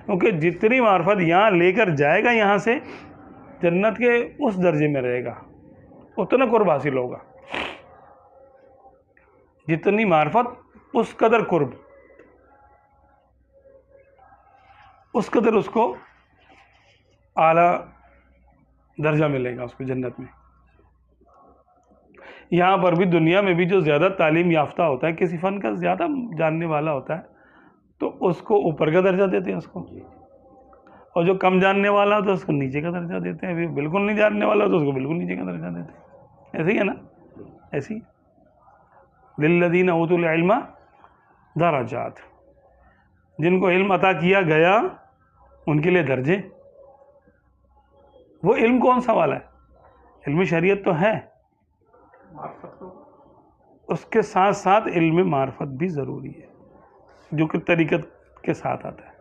کیونکہ جتنی معرفت یہاں لے کر جائے گا یہاں سے جنت کے اس درجے میں رہے گا، اتنا قرب حاصل ہوگا. جتنی معرفت اس قدر قرب، اس قدر اس کو اعلیٰ درجہ ملے گا اس کو جنت میں. یہاں پر بھی دنیا میں بھی جو زیادہ تعلیم یافتہ ہوتا ہے، کسی فن کا زیادہ جاننے والا ہوتا ہے تو اس کو اوپر کا درجہ دیتے ہیں اس کو، اور جو کم جاننے والا ہوتا ہے اس کو نیچے کا درجہ دیتے ہیں. بالکل نہیں جاننے والا ہوتا ہے اس کو بالکل نیچے کا درجہ دیتے ہیں. ایسے ہی ہے نا، ایسے ہی للذین اوتوا العلم درجات، جن کو علم عطا کیا گیا ان کے لیے درجے. وہ علم کون سا والا ہے؟ علم شریعت تو ہے، اس کے ساتھ ساتھ علم معرفت بھی ضروری ہے جو کہ طریقت کے ساتھ آتا ہے.